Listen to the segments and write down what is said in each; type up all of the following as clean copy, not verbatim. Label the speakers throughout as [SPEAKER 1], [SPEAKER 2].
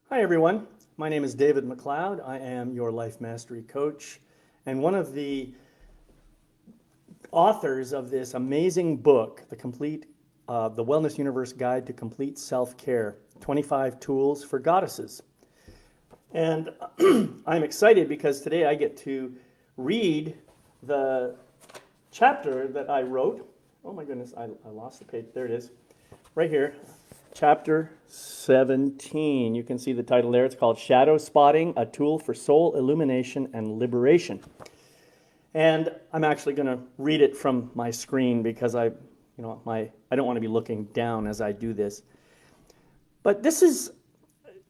[SPEAKER 1] Hi, everyone. My name is David McLeod. I am your life mastery coach and one of the authors of this amazing book, The Wellness Universe Guide to Complete Self-Care, 25 Tools for Goddesses. And I'm excited because today I get to read the chapter that I wrote. Oh my goodness, I lost the page. There it is, right here. Chapter 17. You can see the title there. It's called Shadow Spotting, a Tool for Soul Illumination and Liberation. And I'm actually going to read it from my screen because I don't want to be looking down as I do this. But this is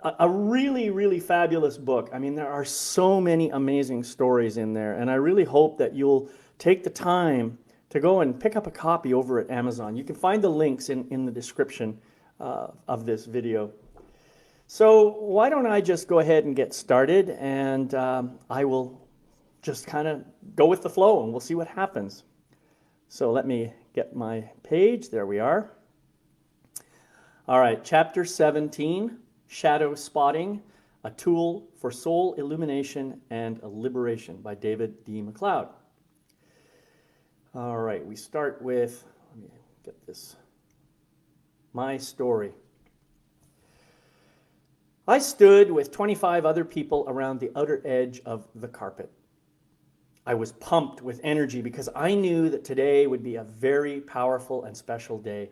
[SPEAKER 1] a really, really fabulous book. I mean, there are so many amazing stories in there, and I really hope that you'll take the time to go and pick up a copy over at Amazon. You can find the links in the description of this video. So why don't I just go ahead and get started, and I will just kind of go with the flow and we'll see what happens. So let me get my page. There we are. All right, chapter 17, Shadow Spotting, a Tool for Soul Illumination and Liberation by David D. McLeod. All right, we start with, let me get this. My story. I stood with 25 other people around the outer edge of the carpet. I was pumped with energy because I knew that today would be a very powerful and special day.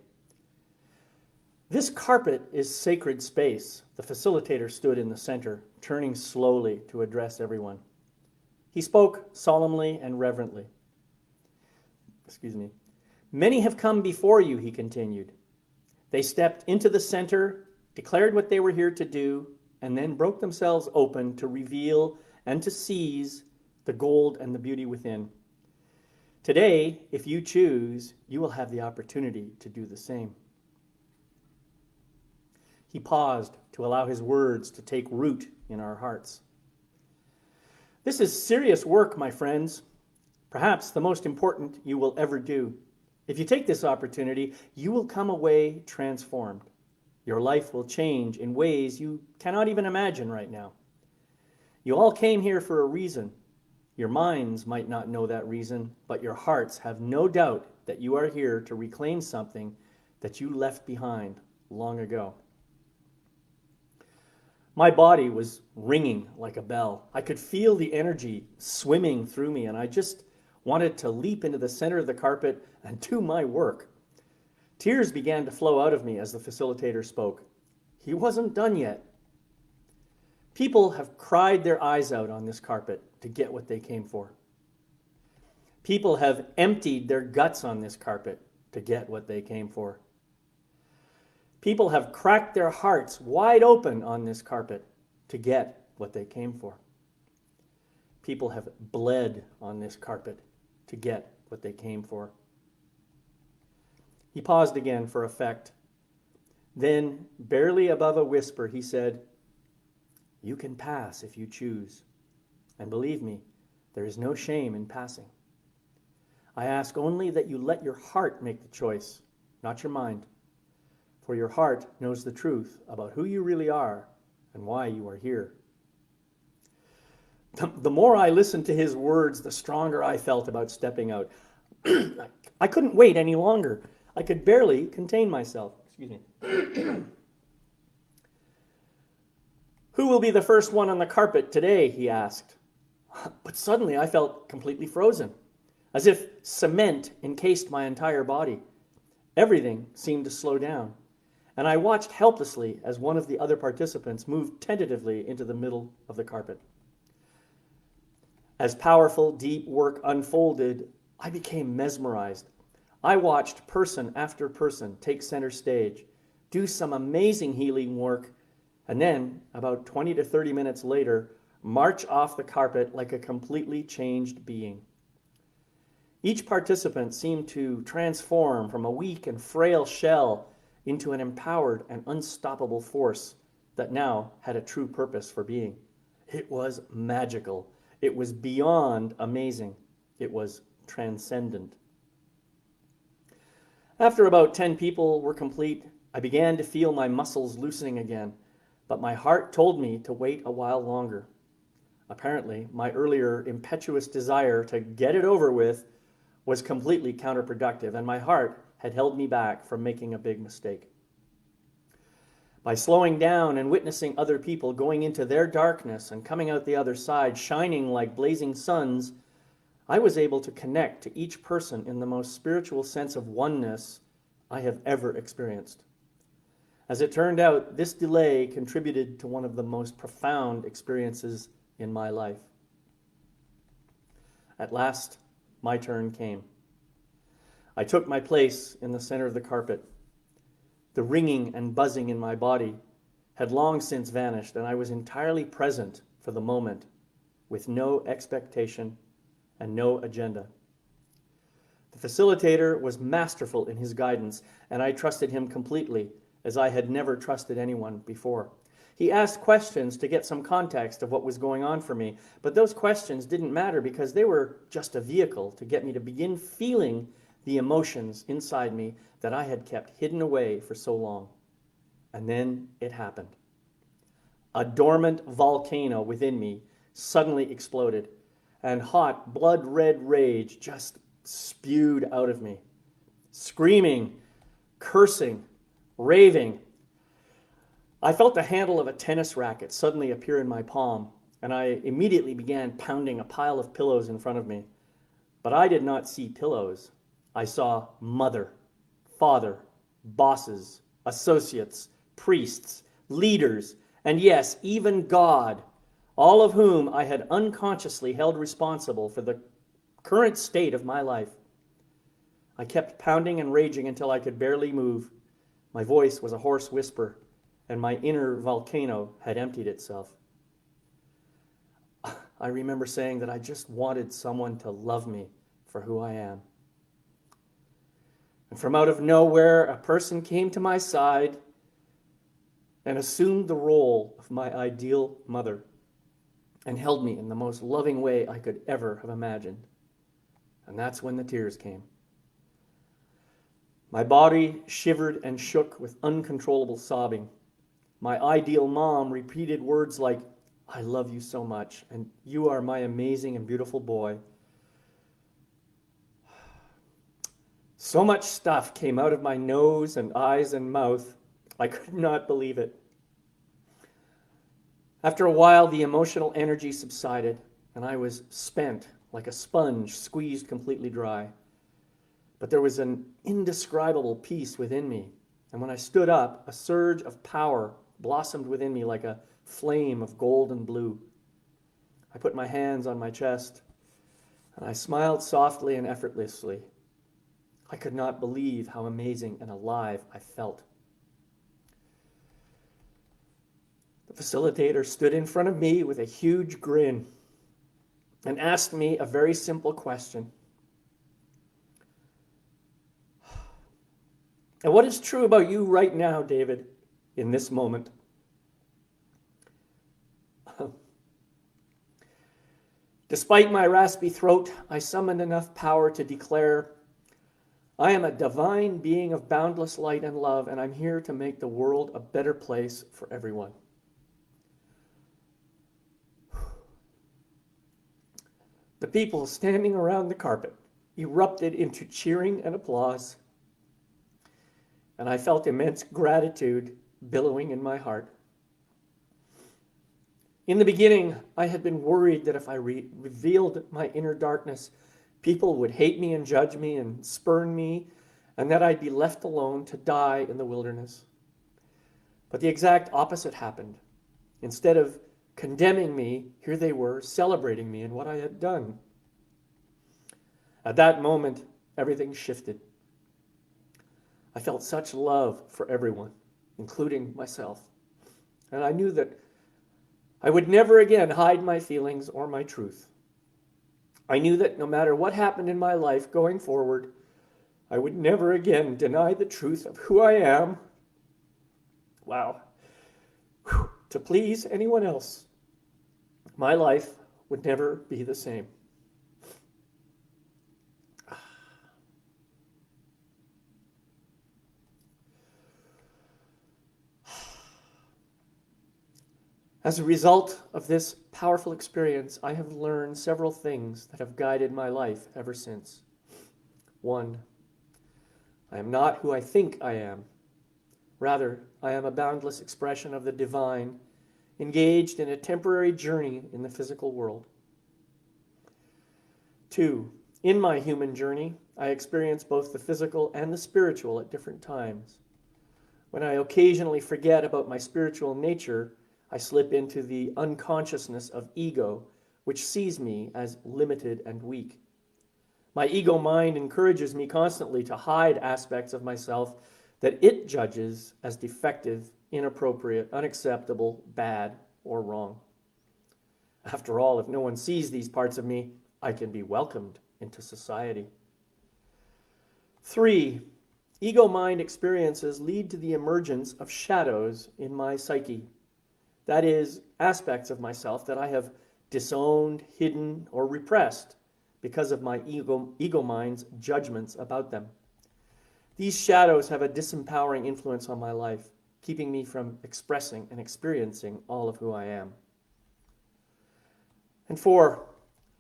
[SPEAKER 1] This carpet is sacred space. The facilitator stood in the center, turning slowly to address everyone. He spoke solemnly and reverently. Many have come before you, he continued. They stepped into the center, declared what they were here to do, and then broke themselves open to reveal and to seize the gold and the beauty within. Today, if you choose, you will have the opportunity to do the same. He paused to allow his words to take root in our hearts. This is serious work, my friends, perhaps the most important you will ever do. If you take this opportunity, you will come away transformed. Your life will change in ways you cannot even imagine right now. You all came here for a reason. Your minds might not know that reason, but your hearts have no doubt that you are here to reclaim something that you left behind long ago. My body was ringing like a bell. I could feel the energy swimming through me, and I just wanted to leap into the center of the carpet and do my work. Tears began to flow out of me as the facilitator spoke. He wasn't done yet. People have cried their eyes out on this carpet to get what they came for. People have emptied their guts on this carpet to get what they came for. People have cracked their hearts wide open on this carpet to get what they came for. People have bled on this carpet to get what they came for. He paused again for effect. Then, barely above a whisper, he said, "You can pass if you choose. And believe me, there is no shame in passing. I ask only that you let your heart make the choice, not your mind. For your heart knows the truth about who you really are and why you are here." The more I listened to his words, the stronger I felt about stepping out. I couldn't wait any longer. I could barely contain myself. Who will be the first one on the carpet today? He asked. But suddenly I felt completely frozen, as if cement encased my entire body. Everything seemed to slow down, and I watched helplessly as one of the other participants moved tentatively into the middle of the carpet. As powerful, deep work unfolded, I became mesmerized. I watched person after person take center stage, do some amazing healing work, and then, about 20 to 30 minutes later, march off the carpet like a completely changed being. Each participant seemed to transform from a weak and frail shell into an empowered and unstoppable force that now had a true purpose for being. It was magical. It was beyond amazing. It was transcendent. After about 10 people were complete, I began to feel my muscles loosening again. but my heart told me to wait a while longer. Apparently, my earlier impetuous desire to get it over with was completely counterproductive, and my heart had held me back from making a big mistake. By slowing down and witnessing other people going into their darkness and coming out the other side, shining like blazing suns, I was able to connect to each person in the most spiritual sense of oneness I have ever experienced. As it turned out, this delay contributed to one of the most profound experiences in my life. At last, my turn came. I took my place in the center of the carpet. The ringing and buzzing in my body had long since vanished, and I was entirely present for the moment, with no expectation and no agenda. The facilitator was masterful in his guidance, and I trusted him completely, as I had never trusted anyone before. He asked questions to get some context of what was going on for me, but those questions didn't matter because they were just a vehicle to get me to begin feeling the emotions inside me that I had kept hidden away for so long. And then it happened. A dormant volcano within me suddenly exploded, and hot, blood-red rage just spewed out of me. Screaming, cursing, raving. I felt the handle of a tennis racket suddenly appear in my palm, and I immediately began pounding a pile of pillows in front of me. But I did not see pillows. I saw mother, father, bosses, associates, priests, leaders, and yes, even God, all of whom I had unconsciously held responsible for the current state of my life. I kept pounding and raging until I could barely move. My voice was a hoarse whisper, and my inner volcano had emptied itself. I remember saying that I just wanted someone to love me for who I am. And from out of nowhere, a person came to my side and assumed the role of my ideal mother and held me in the most loving way I could ever have imagined. And that's when the tears came. My body shivered and shook with uncontrollable sobbing. My ideal mom repeated words like, "I love you so much, and you are my amazing and beautiful boy." So much stuff came out of my nose and eyes and mouth. I could not believe it. After a while, the emotional energy subsided, and I was spent like a sponge squeezed completely dry. But there was an indescribable peace within me, and when I stood up, a surge of power blossomed within me like a flame of gold and blue. I put my hands on my chest, and I smiled softly and effortlessly. I could not believe how amazing and alive I felt. The facilitator stood in front of me with a huge grin and asked me a very simple question. "And what is true about you right now, David, in this moment?" Despite my raspy throat, I summoned enough power to declare, "I am a divine being of boundless light and love, and I'm here to make the world a better place for everyone." The people standing around the carpet erupted into cheering and applause, and I felt immense gratitude billowing in my heart. In the beginning, I had been worried that if I revealed my inner darkness, people would hate me and judge me and spurn me, and that I'd be left alone to die in the wilderness. But the exact opposite happened. Instead of condemning me, here they were celebrating me and what I had done. At that moment, everything shifted. I felt such love for everyone, including myself, and I knew that I would never again hide my feelings or my truth. I knew that no matter what happened in my life going forward, I would never again deny the truth of who I am. Wow. To please anyone else. My life would never be the same. As a result of this powerful experience, I have learned several things that have guided my life ever since. 1. I am not who I think I am. Rather, I am a boundless expression of the divine, engaged in a temporary journey in the physical world. 2. In my human journey, I experience both the physical and the spiritual at different times. When I occasionally forget about my spiritual nature, I slip into the unconsciousness of ego, which sees me as limited and weak. My ego mind encourages me constantly to hide aspects of myself that it judges as defective, inappropriate, unacceptable, bad, or wrong. After all, if no one sees these parts of me, I can be welcomed into society. 3. Ego mind experiences lead to the emergence of shadows in my psyche. That is, aspects of myself that I have disowned, hidden, or repressed because of my ego mind's judgments about them. These shadows have a disempowering influence on my life, keeping me from expressing and experiencing all of who I am. And 4,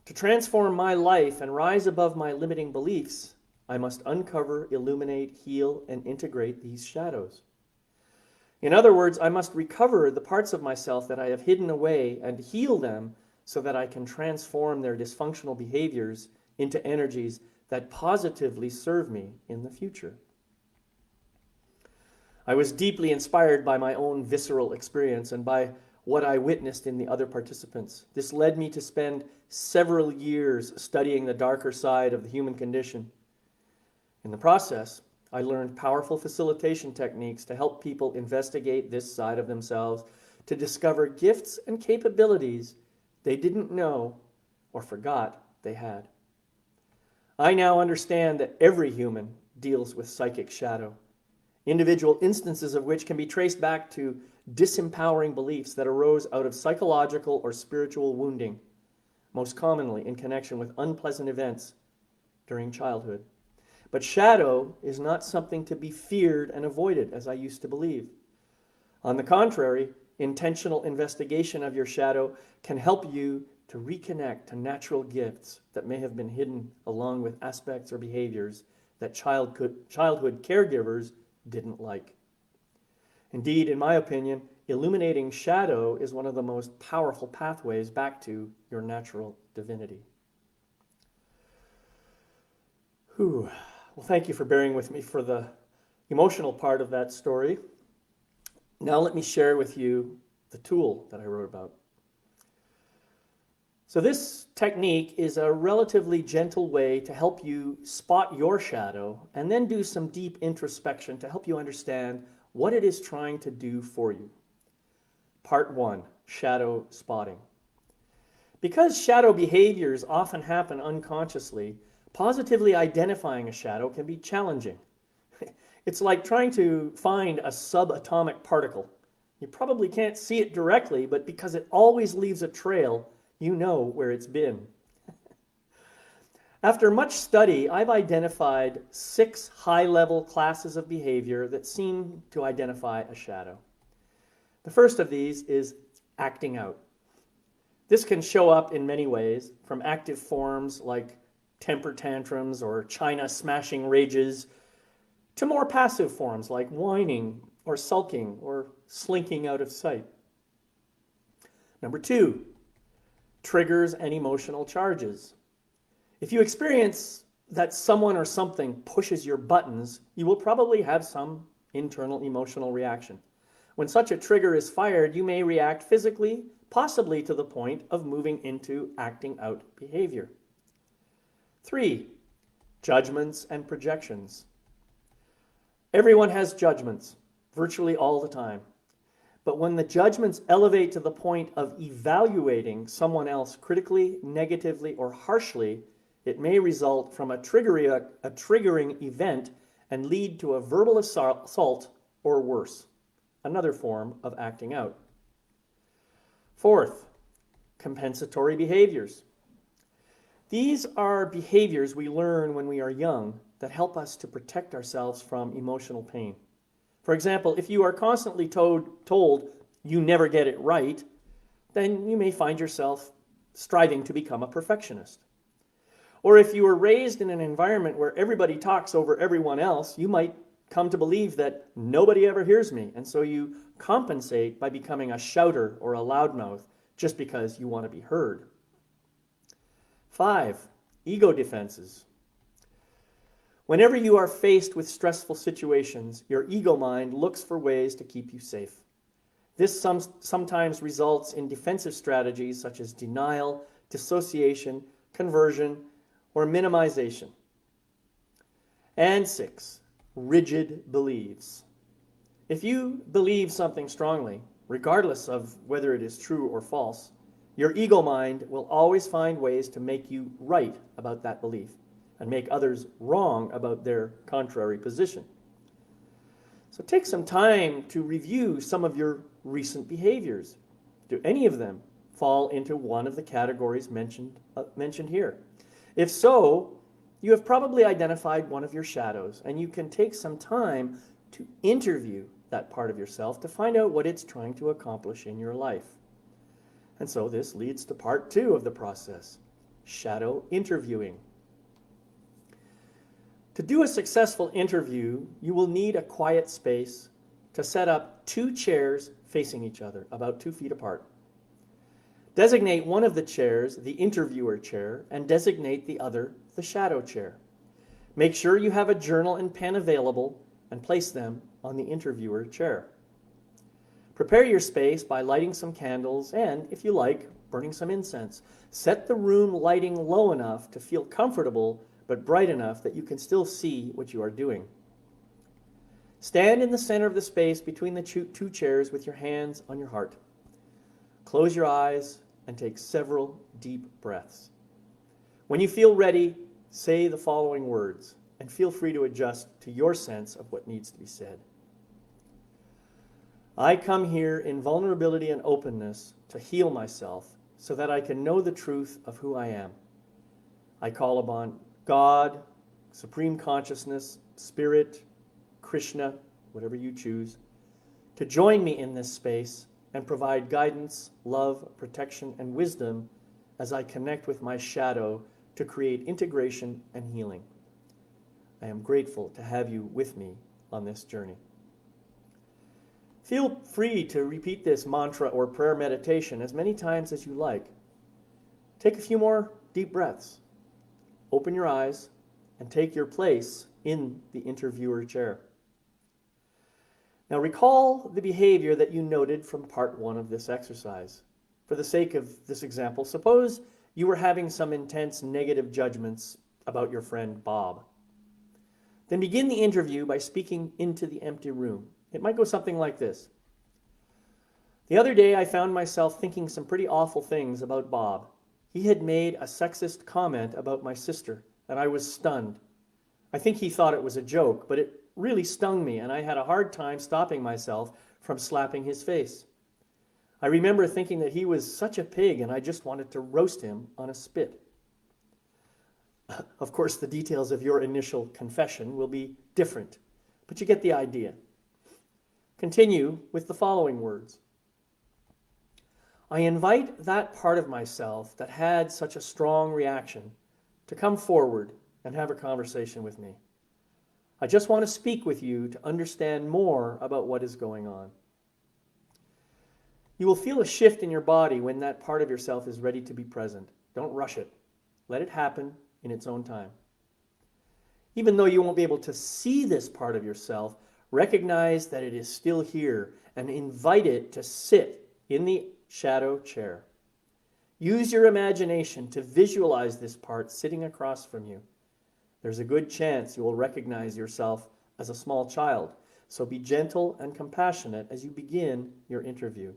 [SPEAKER 1] to transform my life and rise above my limiting beliefs, I must uncover, illuminate, heal, and integrate these shadows. In other words, I must recover the parts of myself that I have hidden away and heal them so that I can transform their dysfunctional behaviors into energies that positively serve me in the future. I was deeply inspired by my own visceral experience and by what I witnessed in the other participants. This led me to spend several years studying the darker side of the human condition. In the process, I learned powerful facilitation techniques to help people investigate this side of themselves, to discover gifts and capabilities they didn't know or forgot they had. I now understand that every human deals with psychic shadow, individual instances of which can be traced back to disempowering beliefs that arose out of psychological or spiritual wounding, most commonly in connection with unpleasant events during childhood. But shadow is not something to be feared and avoided, as I used to believe. On the contrary, intentional investigation of your shadow can help you to reconnect to natural gifts that may have been hidden along with aspects or behaviors that childhood caregivers didn't like. Indeed, in my opinion, illuminating shadow is one of the most powerful pathways back to your natural divinity. Whew. Well, thank you for bearing with me for the emotional part of that story. Now let me share with you the tool that I wrote about. So this technique is a relatively gentle way to help you spot your shadow and then do some deep introspection to help you understand what it is trying to do for you. Part 1, shadow spotting. Because shadow behaviors often happen unconsciously, positively identifying a shadow can be challenging. It's like trying to find a subatomic particle. You probably can't see it directly, but because it always leaves a trail, you know where it's been. After much study, I've identified 6 high-level classes of behavior that seem to identify a shadow. The first of these is acting out. This can show up in many ways, from active forms like temper tantrums or china smashing rages, to more passive forms like whining or sulking or slinking out of sight. Number 2, triggers and emotional charges. If you experience that someone or something pushes your buttons, you will probably have some internal emotional reaction. When such a trigger is fired, you may react physically, possibly to the point of moving into acting out behavior. 3, judgments and projections. Everyone has judgments, virtually all the time. But when the judgments elevate to the point of evaluating someone else critically, negatively, or harshly, it may result from a triggering event and lead to a verbal assault or worse, another form of acting out. 4th, compensatory behaviors. These are behaviors we learn when we are young that help us to protect ourselves from emotional pain. For example, if you are constantly told you never get it right, then you may find yourself striving to become a perfectionist. Or if you were raised in an environment where everybody talks over everyone else, you might come to believe that nobody ever hears me, and so you compensate by becoming a shouter or a loudmouth just because you want to be heard. 5, ego defenses. Whenever you are faced with stressful situations, your ego mind looks for ways to keep you safe. This sometimes results in defensive strategies such as denial, dissociation, conversion, or minimization. And 6, rigid beliefs. If you believe something strongly, regardless of whether it is true or false, your ego mind will always find ways to make you right about that belief and make others wrong about their contrary position. So take some time to review some of your recent behaviors. Do any of them fall into one of the categories mentioned here? If so, you have probably identified one of your shadows, and you can take some time to interview that part of yourself to find out what it's trying to accomplish in your life. And so this leads to part 2 of the process, shadow interviewing. To do a successful interview, you will need a quiet space to set up 2 chairs facing each other, about 2 feet apart. Designate one of the chairs the interviewer chair and designate the other the shadow chair. Make sure you have a journal and pen available and place them on the interviewer chair. Prepare your space by lighting some candles and, if you like, burning some incense. Set the room lighting low enough to feel comfortable but bright enough that you can still see what you are doing. Stand in the center of the space between the 2 chairs with your hands on your heart. Close your eyes and take several deep breaths. When you feel ready, say the following words and feel free to adjust to your sense of what needs to be said. I come here in vulnerability and openness to heal myself so that I can know the truth of who I am. I call upon God, Supreme Consciousness, Spirit, Krishna, whatever you choose, to join me in this space and provide guidance, love, protection, and wisdom as I connect with my shadow to create integration and healing. I am grateful to have you with me on this journey. Feel free to repeat this mantra or prayer meditation as many times as you like. Take a few more deep breaths. Open your eyes and take your place in the interviewer chair. Now recall the behavior that you noted from part 1 of this exercise. For the sake of this example, suppose you were having some intense negative judgments about your friend Bob. Then begin the interview by speaking into the empty room. It might go something like this. The other day I found myself thinking some pretty awful things about Bob. He had made a sexist comment about my sister, and I was stunned. I think he thought it was a joke, but it really stung me, and I had a hard time stopping myself from slapping his face. I remember thinking that he was such a pig, and I just wanted to roast him on a spit. Of course, the details of your initial confession will be different, but you get the idea. Continue with the following words. I invite that part of myself that had such a strong reaction to come forward and have a conversation with me. I just want to speak with you to understand more about what is going on. You will feel a shift in your body when that part of yourself is ready to be present. Don't rush it. Let it happen in its own time. Even though you won't be able to see this part of yourself, recognize that it is still here and invite it to sit in the shadow chair. Use your imagination to visualize this part sitting across from you. There's a good chance you will recognize yourself as a small child, so be gentle and compassionate as you begin your interview.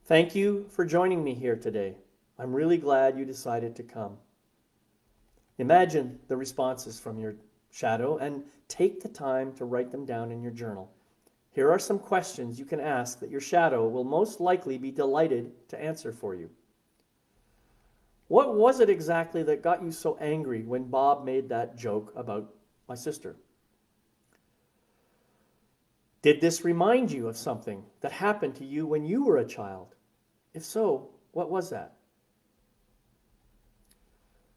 [SPEAKER 1] Thank you for joining me here today. I'm really glad you decided to come. Imagine the responses from your shadow and take the time to write them down in your journal. Here are some questions you can ask that your shadow will most likely be delighted to answer for you. What was it exactly that got you so angry when Bob made that joke about my sister? Did this remind you of something that happened to you when you were a child? If so, what was that?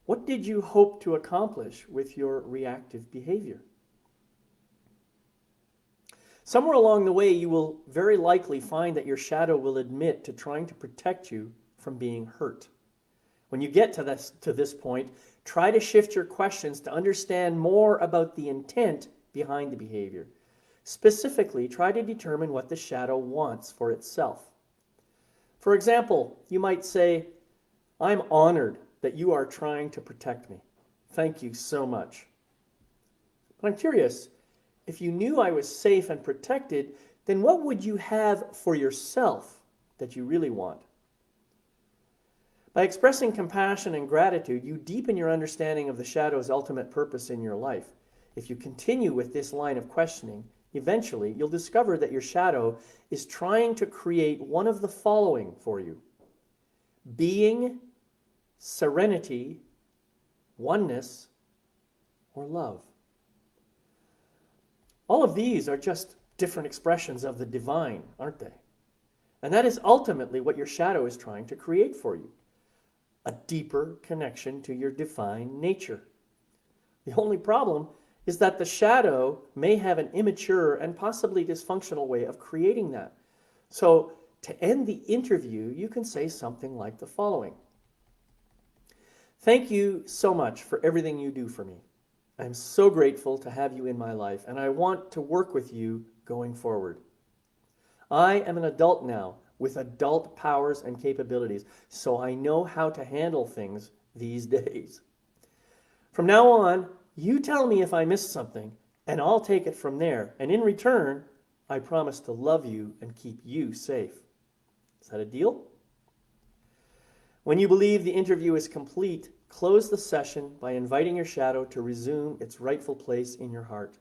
[SPEAKER 1] What did you hope to accomplish with your reactive behavior? Somewhere along the way, you will very likely find that your shadow will admit to trying to protect you from being hurt. When you get to this point, try to shift your questions to understand more about the intent behind the behavior. Specifically, try to determine what the shadow wants for itself. For example, you might say, "I'm honored that you are trying to protect me. Thank you so much. But I'm curious, if you knew I was safe and protected, then what would you have for yourself that you really want?" By expressing compassion and gratitude, you deepen your understanding of the shadow's ultimate purpose in your life. If you continue with this line of questioning, eventually you'll discover that your shadow is trying to create one of the following for you: being, serenity, oneness, or love. All of these are just different expressions of the divine, aren't they? And that is ultimately what your shadow is trying to create for you: a deeper connection to your divine nature. The only problem is that the shadow may have an immature and possibly dysfunctional way of creating that. So to end the interview, you can say something like the following: "Thank you so much for everything you do for me. I'm so grateful to have you in my life, and I want to work with you going forward. I am an adult now with adult powers and capabilities, so I know how to handle things these days. From now on, you tell me if I missed something, and I'll take it from there. And in return, I promise to love you and keep you safe." Is that a deal? When you believe the interview is complete, close the session by inviting your shadow to resume its rightful place in your heart.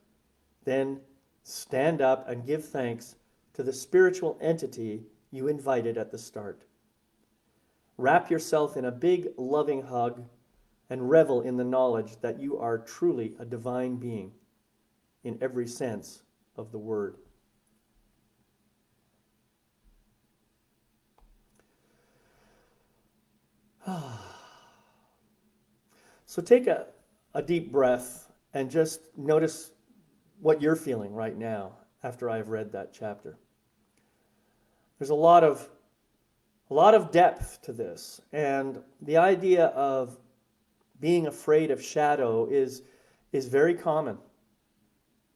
[SPEAKER 1] Then stand up and give thanks to the spiritual entity you invited at the start. Wrap yourself in a big, loving hug and revel in the knowledge that you are truly a divine being in every sense of the word. So take a deep breath and just notice what you're feeling right now after I've read that chapter. There's a lot of depth to this, and the idea of being afraid of shadow is very common.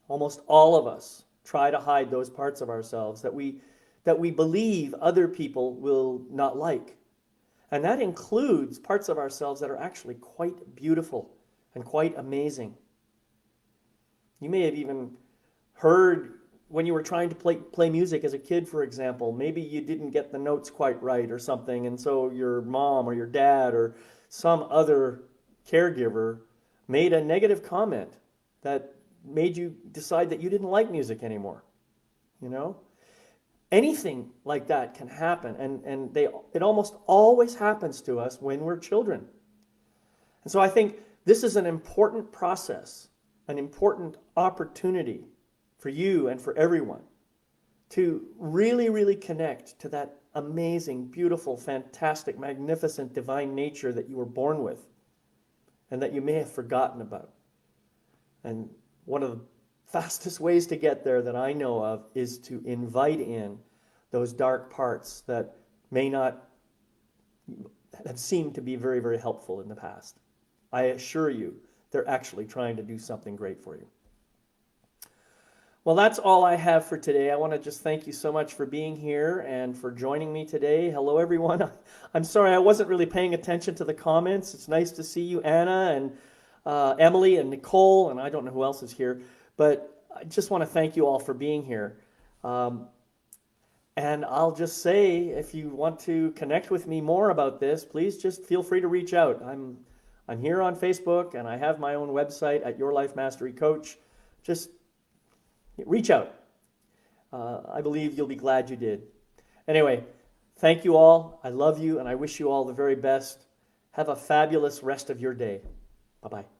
[SPEAKER 1] Almost all of us try to hide those parts of ourselves that we believe other people will not like. And that includes parts of ourselves that are actually quite beautiful and quite amazing. You may have even heard when you were trying to play music as a kid, for example, maybe you didn't get the notes quite right or something, and so your mom or your dad or some other caregiver made a negative comment that made you decide that you didn't like music anymore. You know? Anything like that can happen, and it almost always happens to us when we're children. And so I think this is an important process, an important opportunity for you and for everyone to really, really connect to that amazing, beautiful, fantastic, magnificent, divine nature that you were born with and that you may have forgotten about. And one of the fastest ways to get there that I know of is to invite in those dark parts that may not have seemed to be very, very helpful in the past. I assure you, they're actually trying to do something great for you. Well, that's all I have for today. I want to just thank you so much for being here and for joining me today. Hello, everyone. I'm sorry I wasn't really paying attention to the comments. It's nice to see you, Anna and Emily and Nicole, and I don't know who else is here. But I just want to thank you all for being here. And I'll just say, if you want to connect with me more about this, please just feel free to reach out. I'm here on Facebook, and I have my own website at Your Life Mastery Coach. Just reach out. I believe you'll be glad you did. Anyway, thank you all. I love you, and I wish you all the very best. Have a fabulous rest of your day. Bye-bye.